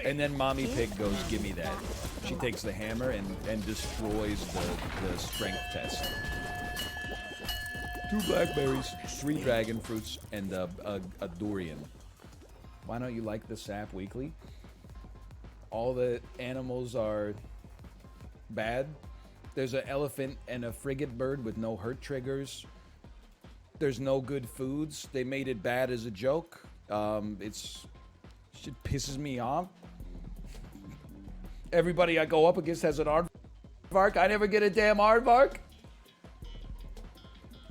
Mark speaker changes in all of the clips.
Speaker 1: And then Mommy Pig goes, give me that. She takes the hammer and destroys the strength test. 2 blackberries, 3 dragon fruits, and a durian. Why don't you like the Sap Weekly? All the animals are bad. There's an elephant and a frigate bird with no hurt triggers. There's no good foods. They made it bad as a joke. Shit pisses me off. Everybody I go up against has an aardvark. I never get a damn aardvark.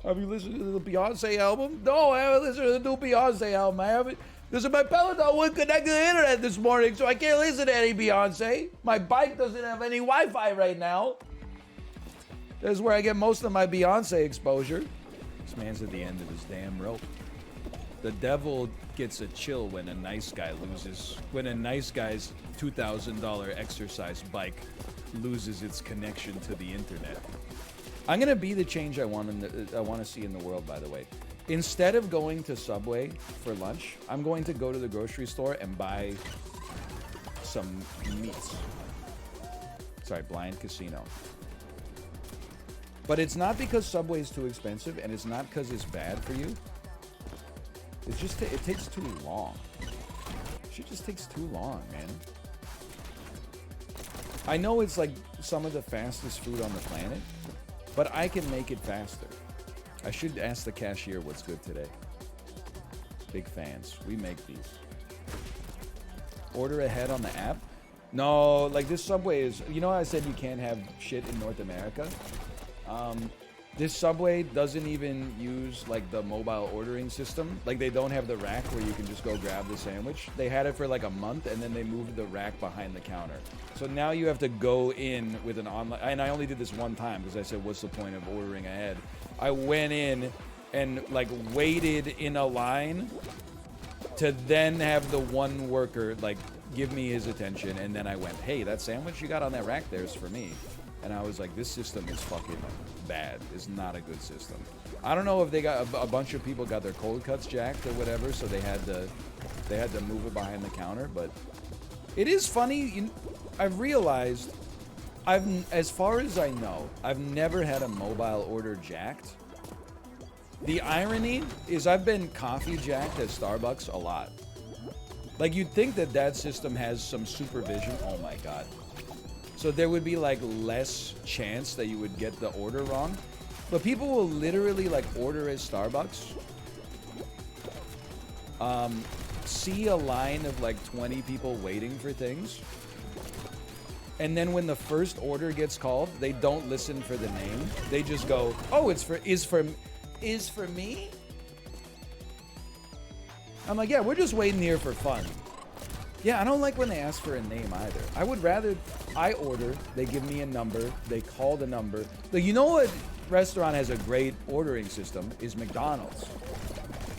Speaker 1: Have you listened to the Beyonce album? No, I haven't listened to the new Beyonce album. I haven't. This is my Peloton wouldn't connect to the internet this morning, so I can't listen to any Beyonce. My bike doesn't have any Wi-Fi right now. This is where I get most of my Beyonce exposure. This man's at the end of his damn rope. The devil gets a chill when a nice guy loses. When a nice guy's $2,000 exercise bike loses its connection to the internet. I'm gonna be the change I want to see in the world. By the way, instead of going to Subway for lunch, I'm going to go to the grocery store and buy some meats. Sorry, Blind Casino. But it's not because Subway is too expensive, and it's not because it's bad for you. It's just it takes too long. Shit just takes too long, man. I know it's like some of the fastest food on the planet, but I can make it faster. I should ask the cashier what's good today. Big fans. We make these. Order ahead on the app? No, like this Subway is... You know how I said you can't have shit in North America? This Subway doesn't even use like the mobile ordering system. Like they don't have the rack where you can just go grab the sandwich. They had it for like a month and then they moved the rack behind the counter. So now you have to go in with an online, and I only did this one time because I said, what's the point of ordering ahead? I went in and like waited in a line to then have the one worker like give me his attention, and then I went, hey, that sandwich you got on that rack there is for me. And I was like, this system is fucking bad. It's not a good system. I don't know if they got a bunch of people got their cold cuts jacked or whatever, so they had to move it behind the counter. But it is funny. I've realized, as far as I know, I've never had a mobile order jacked. The irony is I've been coffee jacked at Starbucks a lot. Like you'd think that system has some supervision. Oh my god. So there would be like less chance that you would get the order wrong. But people will literally like order at Starbucks, see a line of like 20 people waiting for things, and then when the first order gets called, they don't listen for the name. They just go, oh, is for me? I'm like, yeah, we're just waiting here for fun. Yeah, I don't like when they ask for a name either. I would rather I order, they give me a number, they call the number. Like, you know what restaurant has a great ordering system is McDonald's.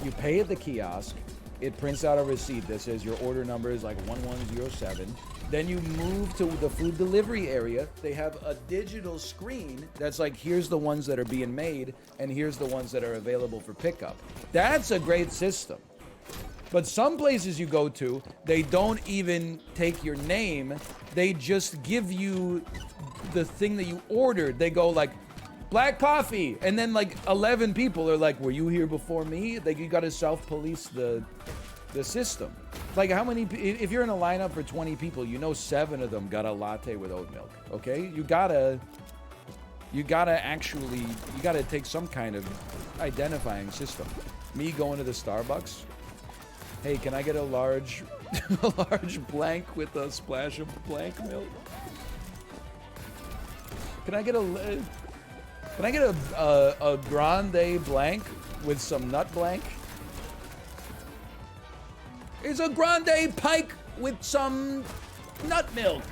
Speaker 1: You pay at the kiosk, it prints out a receipt that says your order number is like 1107. Then you move to the food delivery area. They have a digital screen that's like, here's the ones that are being made and here's the ones that are available for pickup. That's a great system. But some places you go to, they don't even take your name. They just give you the thing that you ordered. They go like, black coffee. And then like 11 people are like, were you here before me? Like you gotta self-police the system. Like how many, if you're in a lineup for 20 people, you know 7 of them got a latte with oat milk, okay? You gotta take some kind of identifying system. Me going to the Starbucks, hey, can I get a large blank with a splash of blank milk? Can I get a grande blank with some nut blank? It's a grande pike with some nut milk.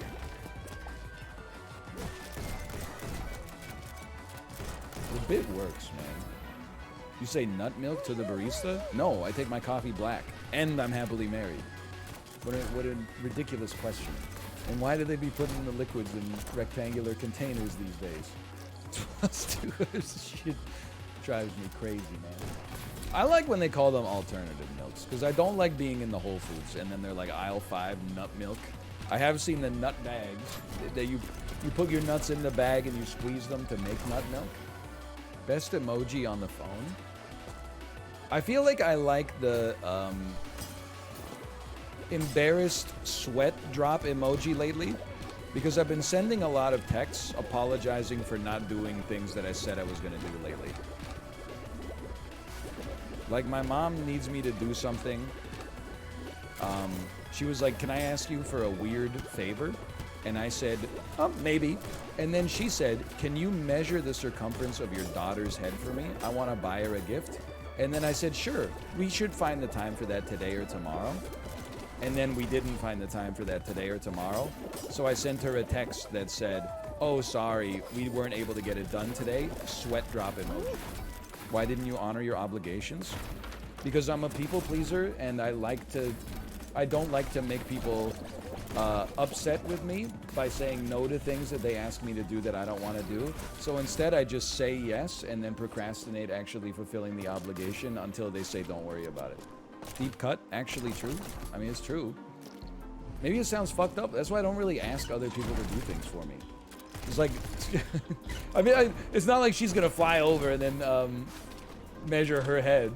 Speaker 1: The bit works, man. You say nut milk to the barista? No, I take my coffee black. And I'm happily married. What a ridiculous question. And why do they be putting the liquids in rectangular containers these days? Shit. Drives me crazy, man. I like when they call them alternative milks because I don't like being in the Whole Foods and then they're like aisle 5 nut milk. I have seen the nut bags that you put your nuts in the bag and you squeeze them to make nut milk. Best emoji on the phone. I feel like I like the embarrassed sweat drop emoji lately because I've been sending a lot of texts apologizing for not doing things that I said I was going to do lately. Like, my mom needs me to do something. She was like, can I ask you for a weird favor? And I said, maybe. And then she said, can you measure the circumference of your daughter's head for me? I want to buy her a gift. And then I said, sure, we should find the time for that today or tomorrow. And then we didn't find the time for that today or tomorrow. So I sent her a text that said, oh, sorry, we weren't able to get it done today. Sweat drop emoji. Why didn't you honor your obligations? Because I'm a people pleaser and I don't like to make people upset with me by saying no to things that they ask me to do that I don't want to do. So instead I just say yes and then procrastinate actually fulfilling the obligation until they say don't worry about it. Deep cut, actually true. I mean, it's true. Maybe it sounds fucked up. That's why I don't really ask other people to do things for me. It's like, I mean, it's not like she's gonna fly over and then measure her head.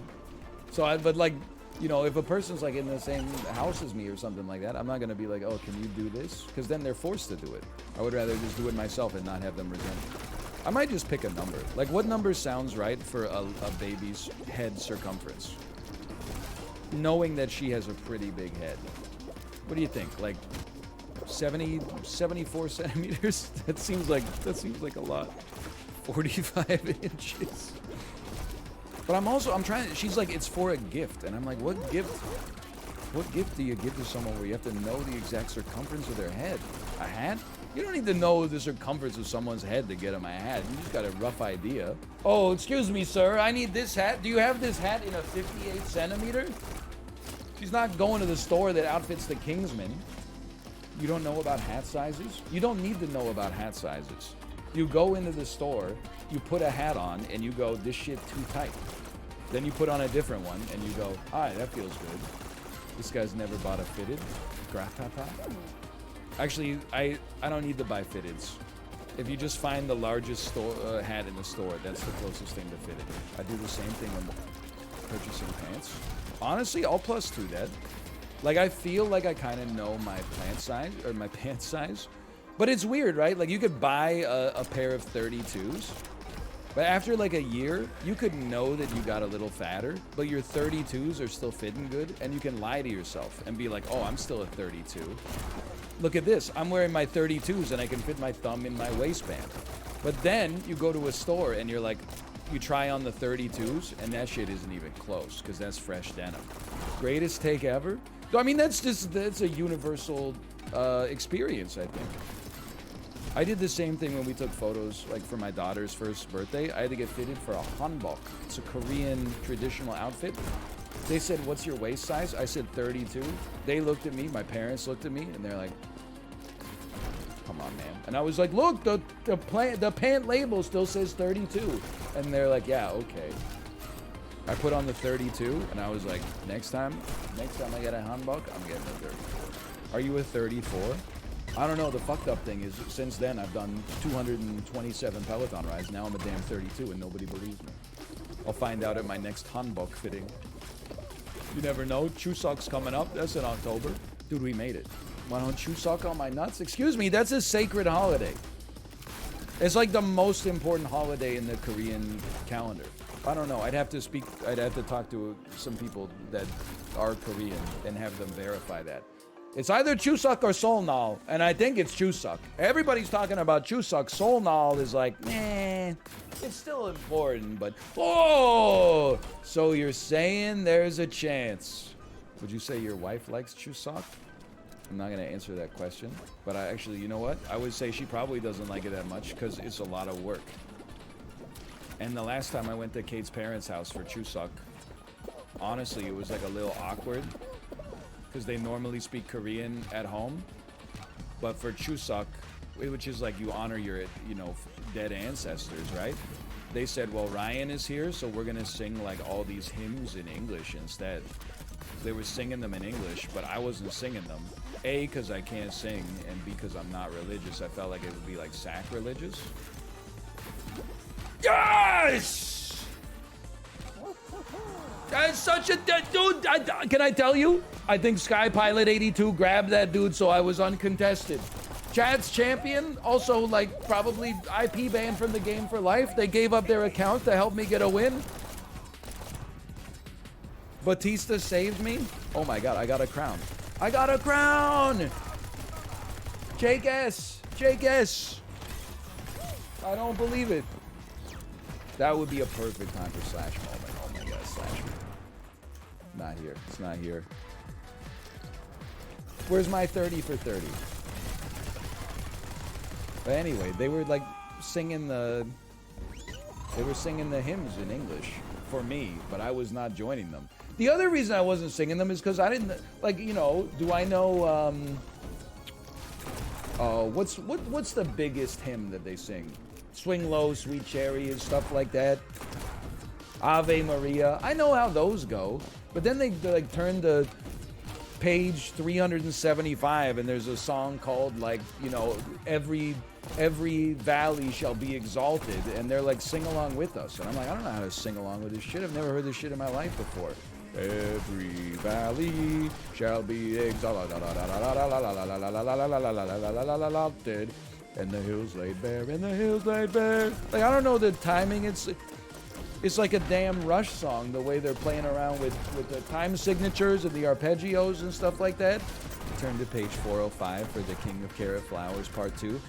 Speaker 1: So, but like, you know, if a person's like in the same house as me or something like that, I'm not gonna be like, oh, can you do this? Because then they're forced to do it. I would rather just do it myself and not have them resent it. I might just pick a number. Like, what number sounds right for a baby's head circumference? Knowing that she has a pretty big head. What do you think? Like 74 centimeters? That seems like a lot. 45 inches. But I'm trying, she's like, it's for a gift. And I'm like, what gift do you give to someone where you have to know the exact circumference of their head? A hat? You don't need to know the circumference of someone's head to get them a hat. You just got a rough idea. Oh, excuse me, sir. I need this hat. Do you have this hat in a 58 centimeter? She's not going to the store that outfits the Kingsman. You don't know about hat sizes? You don't need to know about hat sizes. You go into the store, you put a hat on, and you go, this shit too tight. Then you put on a different one, and you go, alright, that feels good. This guy's never bought a fitted. Gratata. Actually, I don't need to buy fitteds. If you just find the largest store, hat in the store, that's the closest thing to fitted. I do the same thing when purchasing pants. Honestly, I'll plus through that. Like, I feel like I kind of know my pant size, or my pants size. But it's weird, right? Like, you could buy a pair of 32s. But after, like, a year, you could know that you got a little fatter. But your 32s are still fitting good. And you can lie to yourself and be like, oh, I'm still a 32. Look at this. I'm wearing my 32s and I can fit my thumb in my waistband. But then you go to a store and you're like, you try on the 32s and that shit isn't even close because that's fresh denim. Greatest take ever? I mean, that's a universal experience, I think. I did the same thing when we took photos, like for my daughter's first birthday. I had to get fitted for a hanbok. It's a Korean traditional outfit. They said, what's your waist size? I said 32. They looked at me, my parents looked at me, and they're like, come on, man. And I was like, look, the pant label still says 32. And they're like, yeah, okay. I put on the 32, and I was like, next time I get a hanbok, I'm getting a 34. Are you a 34? I don't know. The fucked up thing is, since then, I've done 227 Peloton rides. Now I'm a damn 32, and nobody believes me. I'll find out at my next hanbok fitting. You never know. Chuseok's coming up. That's in October. Dude, we made it. Want on Chuseok on my nuts? Excuse me, that's a sacred holiday. It's like the most important holiday in the Korean calendar. I don't know. I'd have to talk to some people that are Korean and have them verify that. It's either Chuseok or Seolnal, and I think it's Chuseok. Everybody's talking about Chuseok. Seolnal is like, it's still important, but oh! So you're saying there's a chance. Would you say your wife likes Chuseok? I'm not going to answer that question, but I actually, you know what? I would say she probably doesn't like it that much because it's a lot of work. And the last time I went to Kate's parents' house for Chuseok, honestly, it was like a little awkward because they normally speak Korean at home. But for Chuseok, which is like you honor your, dead ancestors, right? they said, well, Ryan is here, so we're gonna sing like all these hymns in English instead. They were singing them in English, but I wasn't singing them. A, because I can't sing, and B, because I'm not religious. I felt like it would be like sacrilegious. Yes! That's such a dude. Can I tell you? I think SkyPilot82 grabbed that dude, so I was uncontested. Chad's champion, also like probably IP banned from the game for life. They gave up their account to help me get a win. Batista saved me. Oh my god, I got a crown. I got a crown! Jake S. Jake S. I don't believe it. That would be a perfect time for Slash moment. Oh my god, Slash. Not here. It's not here. Where's my 30 for 30? But anyway, they were like singing the... They were singing the hymns in English for me, but I was not joining them. The other reason I wasn't singing them is because I didn't, like, you know, do I know, what's the biggest hymn that they sing? Swing Low, Sweet Cherry, and stuff like that. Ave Maria. I know how those go, but then they like turn to page 375 and there's a song called, like, you know, every valley shall be exalted, and they're like, sing along with us, and I'm like, I don't know how to sing along with this shit. I've never heard this shit in my life before. Every valley shall be exalted, and the hills laid bare, and the hills laid bare. Like, I don't know the timing. It's like a damn Rush song, the way they're playing around with the time signatures and the arpeggios and stuff like that. Turn to page 405 for the King of Carrot Flowers Part 2.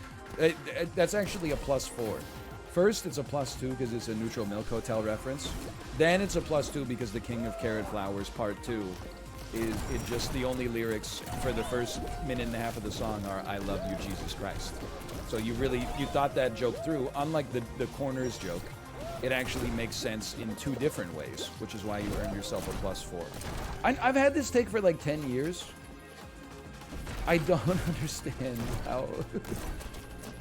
Speaker 1: That's actually a +4. First, it's a +2 because it's a Neutral Milk Hotel reference. Then it's a +2 because the King of Carrot Flowers Part 2 is just the only lyrics for the first minute and a half of the song are "I love you, Jesus Christ." So you thought that joke through. Unlike the corners joke, it actually makes sense in two different ways, which is why you earn yourself a +4. I've had this take for like 10 years. I don't understand how...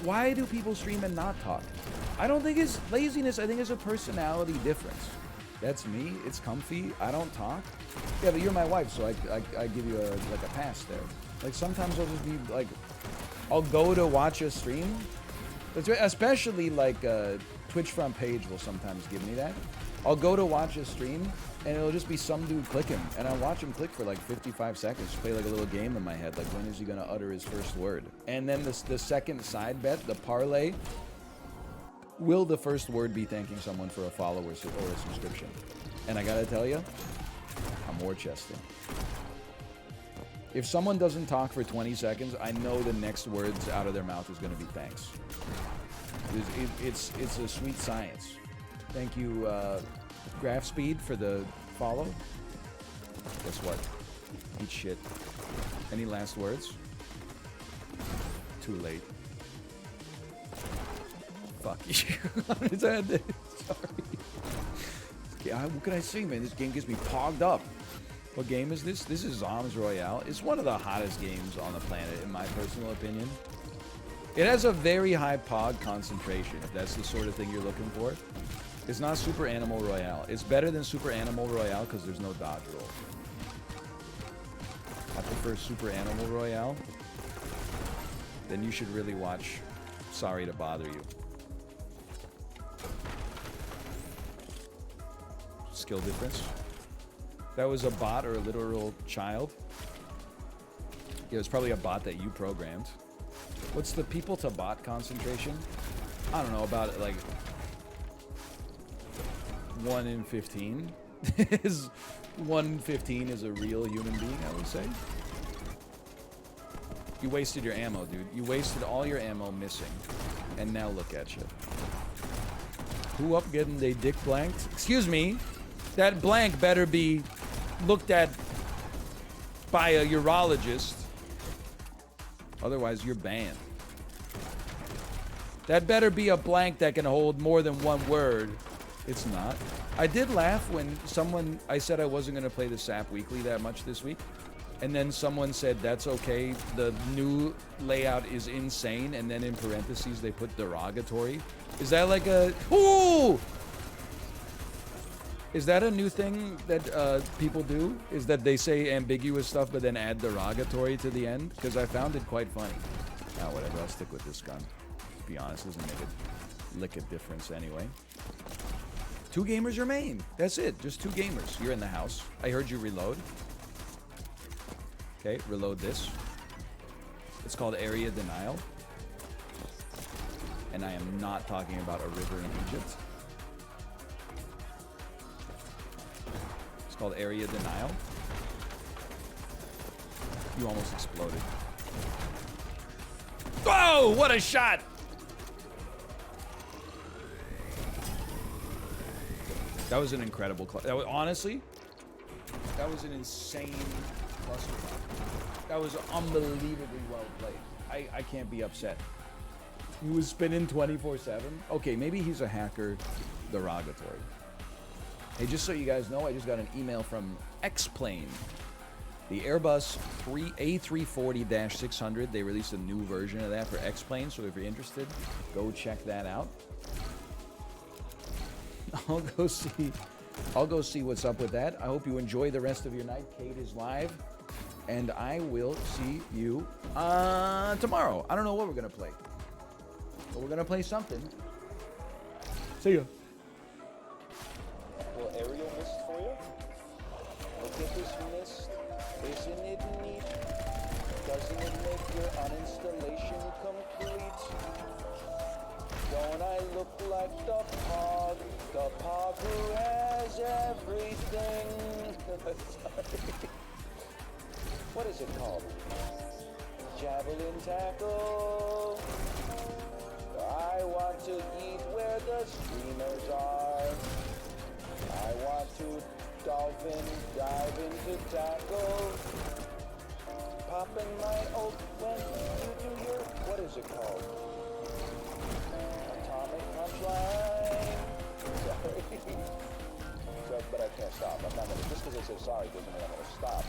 Speaker 1: Why do people stream and not talk? I don't think it's laziness. I think it's a personality difference. That's me. It's comfy. I don't talk. Yeah, but you're my wife, so I give you a pass there. Like, sometimes I'll just be like, I'll go to watch a stream. Especially like Twitch front page will sometimes give me that. I'll go to watch a stream and it'll just be some dude clicking, and I'll watch him click for like 55 seconds, play like a little game in my head, like when is he gonna utter his first word? And then the second side bet, the parlay, will the first word be thanking someone for a follow or a subscription? And I gotta tell you, I'm war chesting. If someone doesn't talk for 20 seconds, I know the next words out of their mouth is gonna be thanks. It's a sweet science. Thank you, Graph Speed, for the follow. Guess what? Eat shit. Any last words? Too late. Fuck you. Sorry. Yeah, what can I say, man? This game gets me pogged up. What game is this? This is Zombs Royale. It's one of the hottest games on the planet, in my personal opinion. It has a very high pog concentration, if that's the sort of thing you're looking for. It's not Super Animal Royale. It's better than Super Animal Royale because there's no dodge roll. I prefer Super Animal Royale. Then you should really watch Sorry to Bother You. Skill difference. That was a bot or a literal child. Yeah, it was probably a bot that you programmed. What's the people to bot concentration? I don't know, about like 1 in 15. is 1 in 15 is a real human being, I would say. You wasted your ammo, dude. You wasted all your ammo missing. And now look at you. Who up getting they dick blanked? Excuse me. That blank better be looked at by a urologist. Otherwise, you're banned. That better be a blank that can hold more than one word. It's not. I did laugh when I said I wasn't going to play the SAP Weekly that much this week. And then someone said, that's okay, the new layout is insane, and then in parentheses they put derogatory. Is that like a... Ooh! Is that a new thing that people do? Is that they say ambiguous stuff but then add derogatory to the end? Because I found it quite funny. Ah, whatever, I'll stick with this gun. To be honest, doesn't make a lick of difference anyway. 2 gamers remain. That's it, just 2 gamers. You're in the house. I heard you reload. Okay, reload this. It's called Area Denial. And I am not talking about a river in Egypt. It's called Area Denial. You almost exploded. Whoa! What a shot! That was an incredible that was, honestly, that was an insane cluster. That was unbelievably well played. I can't be upset. He was spinning 24/7. Okay, maybe he's a hacker derogatory. Hey, just so you guys know, I just got an email from X-Plane. The Airbus A340-600, they released a new version of that for X-Plane, so if you're interested, go check that out. I'll go see what's up with that. I hope you enjoy the rest of your night. Kate is live, and I will see you tomorrow. I don't know what we're gonna play, but we're gonna play something. See ya.
Speaker 2: Little aerial mist for you. Look at this mist. Isn't it neat? Doesn't it make your uninstallation complete? Don't I look like the Pog? The Pog who has everything. What is it called? Javelin tackle. I want to eat where the streamers are. I want to dolphin dive into tackle. Popping my ult when you do your, what is it called? Atomic punchline. Sorry. So, but I can't stop. I'm not gonna, just because I say sorry doesn't mean I'm gonna stop.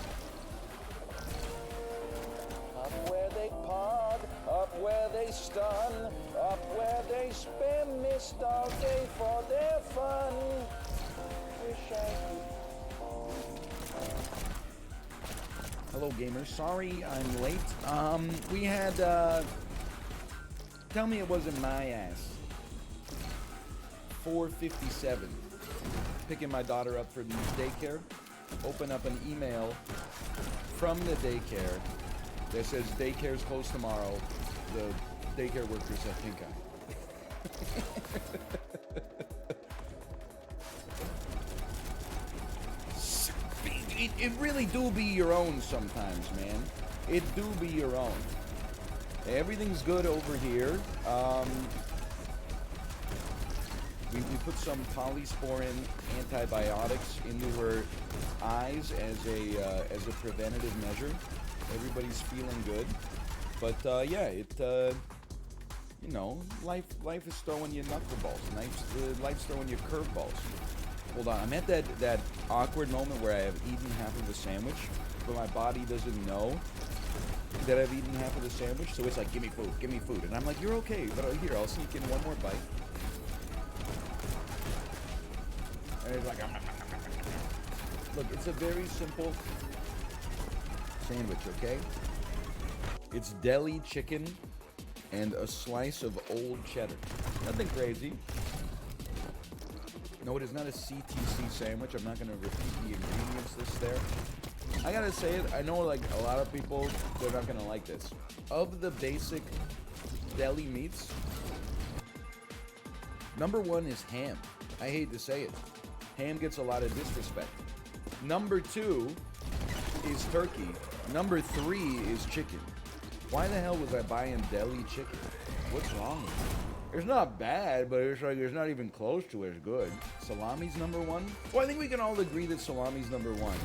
Speaker 2: Up where they pod, up where they stun, up where they spam mist all day for their fun. Wish I could.
Speaker 1: Hello, gamers. Sorry I'm late. We had, tell me it wasn't my ass. 4:57. Picking my daughter up from daycare. Open up an email from the daycare that says daycare's closed tomorrow. The daycare workers have pink eye. It really do be your own sometimes, man. It do be your own. Everything's good over here. We put some polysporin antibiotics into her eyes as a preventative measure. Everybody's feeling good, but yeah, you know, life is throwing you knuckleballs. Life's throwing you curveballs. Hold on, I'm at that awkward moment where I have eaten half of a sandwich, but my body doesn't know that I've eaten half of the sandwich, so it's like, give me food, and I'm like, you're okay, but here, I'll sneak in one more bite. And it's like, look, it's a very simple sandwich, okay? It's deli chicken and a slice of old cheddar. Nothing crazy. No, it is not a CTC sandwich. I'm not going to repeat the ingredients list there. I gotta say it, I know like a lot of people, they're not going to like this. Of the basic deli meats, number 1 is ham. I hate to say it. Ham gets a lot of disrespect. Number 2 is turkey. Number 3 is chicken. Why the hell was I buying deli chicken? What's wrong with it? It's not bad, but it's like it's not even close to as good. Salami's number 1? Well, I think we can all agree that salami's number 1.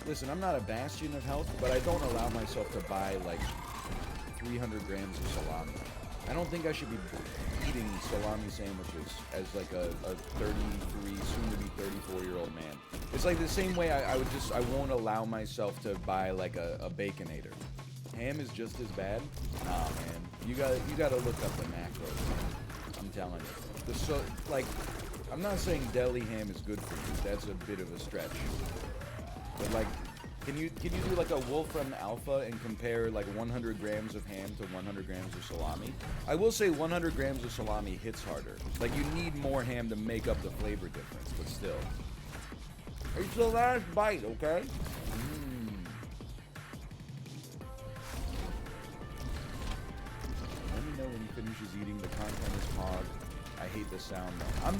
Speaker 1: Listen, I'm not a bastion of health, but I don't allow myself to buy like 300 grams of salami. I don't think I should be eating salami sandwiches as like a 33, soon to be 34-year-old man. It's like the same way I won't allow myself to buy like a Baconator. Ham is just as bad. Nah, man, you gotta look up the macros. I'm telling you. I'm not saying deli ham is good for you. That's a bit of a stretch. But like, can you do like a Wolfram Alpha and compare like 100 grams of ham to 100 grams of salami? I will say 100 grams of salami hits harder. Like, you need more ham to make up the flavor difference, but still. It's the last bite, okay? Let me know when he finishes eating. The content is hog. I hate the sound though. I'm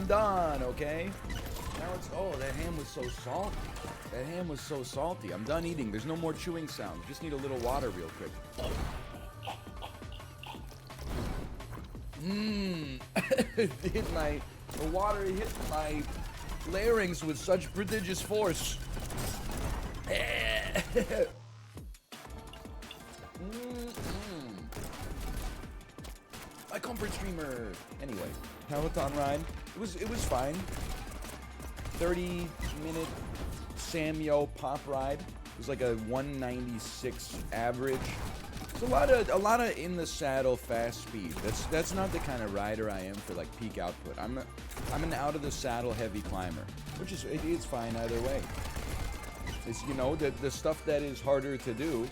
Speaker 1: done, okay? Now it's, oh, that ham was so salty. That ham was so salty. I'm done eating. There's no more chewing sounds. Just need a little water real quick. The water hit my larynx with such prodigious force. My comfort streamer. Anyway, Peloton ride. It was fine. 30-minute Samyo pop ride. It was like a 196 average. It's a lot of in the saddle fast speed. That's not the kind of rider I am for like peak output. I'm an out of the saddle heavy climber, which is it's fine either way. It's, you know, the stuff that is harder to do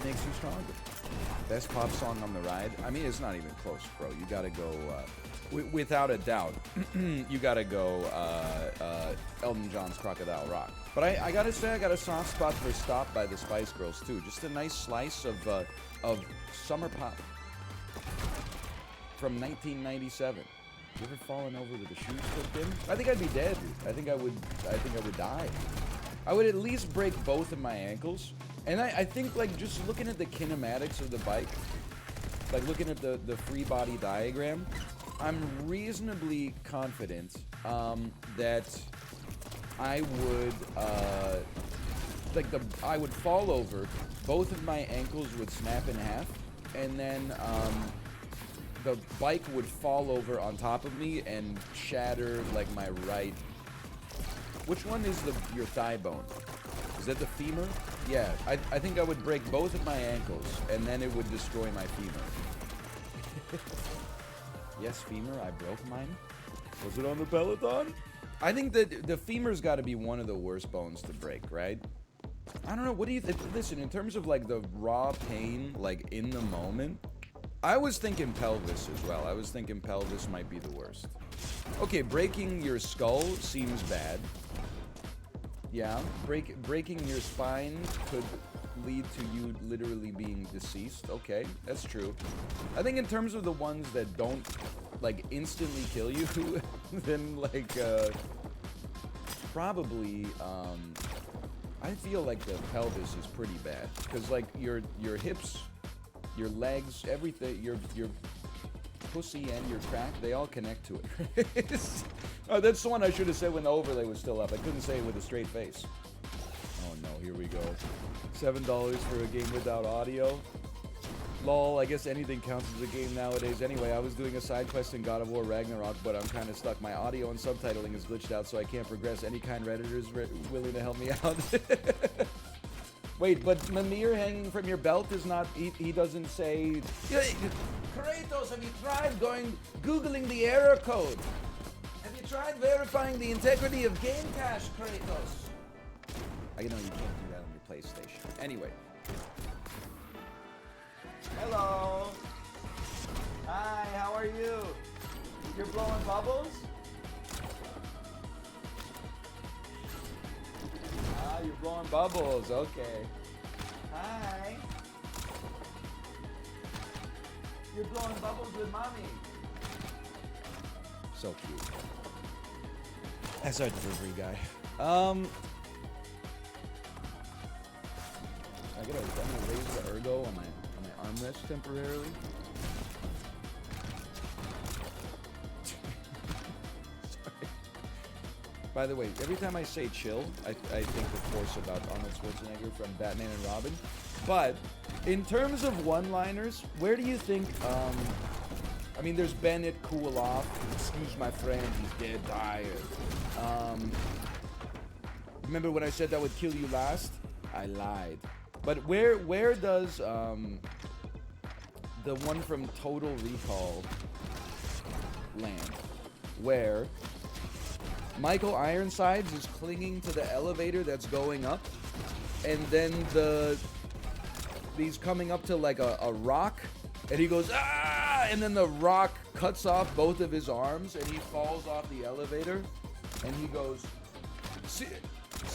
Speaker 1: makes you stronger. Best pop song on the ride. I mean, it's not even close, bro. You gotta go. Without a doubt, you gotta go Elton John's Crocodile Rock. But I gotta say, I got a soft spot for Stop by the Spice Girls too. Just a nice slice of summer pop from 1997. You ever fallen over with the shoes clipped in? I think I'd be dead. I think I would die. I would at least break both of my ankles. And I think, like, just looking at the kinematics of the bike, like looking at the free body diagram, I'm reasonably confident that I would I would fall over, both of my ankles would snap in half, and then the bike would fall over on top of me and shatter like my right. Which one is your thigh bone? Is that the femur? Yeah, I think I would break both of my ankles and then it would destroy my femur. Yes, femur, I broke mine. Was it on the Peloton? I think that the femur's got to be one of the worst bones to break, right? I don't know, what do you think? Listen, in terms of like the raw pain, like in the moment, I was thinking pelvis as well. I was thinking pelvis might be the worst. Okay, breaking your skull seems bad. Yeah, breaking your spine could lead to you literally being deceased. Okay, that's true. I think in terms of the ones that don't like instantly kill you, then like probably I feel like the pelvis is pretty bad because like your hips, your legs, everything, your pussy and your crack, they all connect to it. Oh, that's the one I should have said when the overlay was still up. I couldn't say it with a straight face. Oh no, here we go. $7 for a game without audio. Lol, I guess anything counts as a game nowadays. Anyway, I was doing a side quest in God of War Ragnarok, but I'm kind of stuck. My audio and subtitling is glitched out, so I can't progress. Any kind Redditors willing to help me out? Wait, but Mimir hanging from your belt is not... He doesn't say... Kratos, have you tried Googling the error code? Have you tried verifying the integrity of game cache, Kratos? I know you can't do that on your PlayStation. Anyway. Hello. Hi, how are you? You're blowing bubbles? Ah, you're blowing bubbles. Okay. Hi. You're blowing bubbles with mommy. So cute. That's our delivery guy. I'm gonna raise the ergo on my armrest temporarily. Sorry. By the way, every time I say chill, I think of course about Arnold Schwarzenegger from Batman and Robin. But in terms of one-liners, where do you think? I mean, there's Bennett, cool off. Excuse my friend, he's dead, tired. Remember when I said that would kill you last? I lied. But where does the one from Total Recall land? Where Michael Ironsides is clinging to the elevator that's going up, and then he's coming up to like a rock, and he goes, ah! And then the rock cuts off both of his arms, and he falls off the elevator, and he goes, see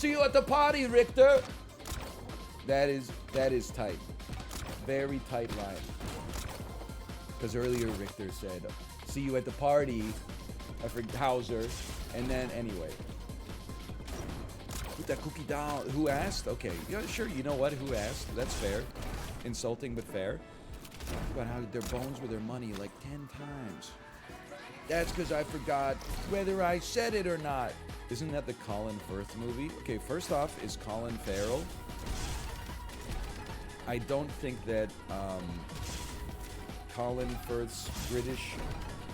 Speaker 1: you at the party, Richter. That is tight. Very tight line. Because earlier Richter said, see you at the party. I forget Hauser. And then anyway. Put that cookie down. Who asked? Okay. Yeah, sure. You know what? Who asked? That's fair. Insulting, but fair. Talk about how their bones were their money like 10 times. That's because I forgot whether I said it or not. Isn't that the Colin Firth movie? Okay, first off, is Colin Farrell. I don't think that Colin Firth's British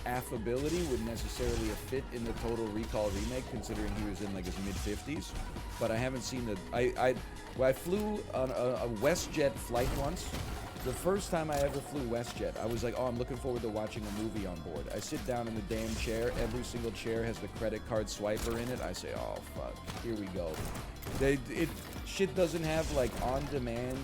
Speaker 1: affability would necessarily have fit in the Total Recall remake, considering he was in like his mid-50s. But I haven't seen the... I flew on a WestJet flight once. The first time I ever flew WestJet, I was like, oh, I'm looking forward to watching a movie on board. I sit down in the damn chair. Every single chair has the credit card swiper in it. I say, oh, fuck. Here we go. Shit doesn't have, like, on-demand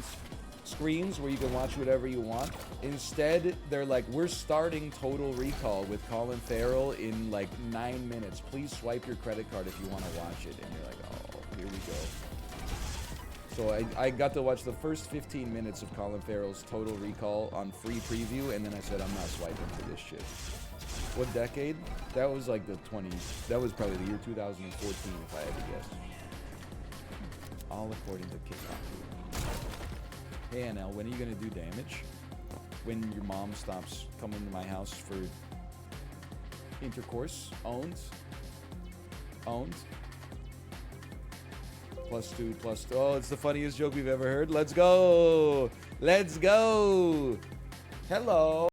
Speaker 1: screens where you can watch whatever you want. Instead, they're like, we're starting Total Recall with Colin Farrell in, like, 9 minutes. Please swipe your credit card if you want to watch it. And you're like, oh, here we go. So I got to watch the first 15 minutes of Colin Farrell's Total Recall on free preview, and then I said, I'm not swiping for this shit. What decade? That was like the 20s. That was probably the year 2014, if I had to guess. All according to Kickoff. Hey, NL, when are you going to do damage? When your mom stops coming to my house for intercourse? Owned? Owned? +2, +2. Oh, it's the funniest joke we've ever heard. Let's go. Let's go. Hello.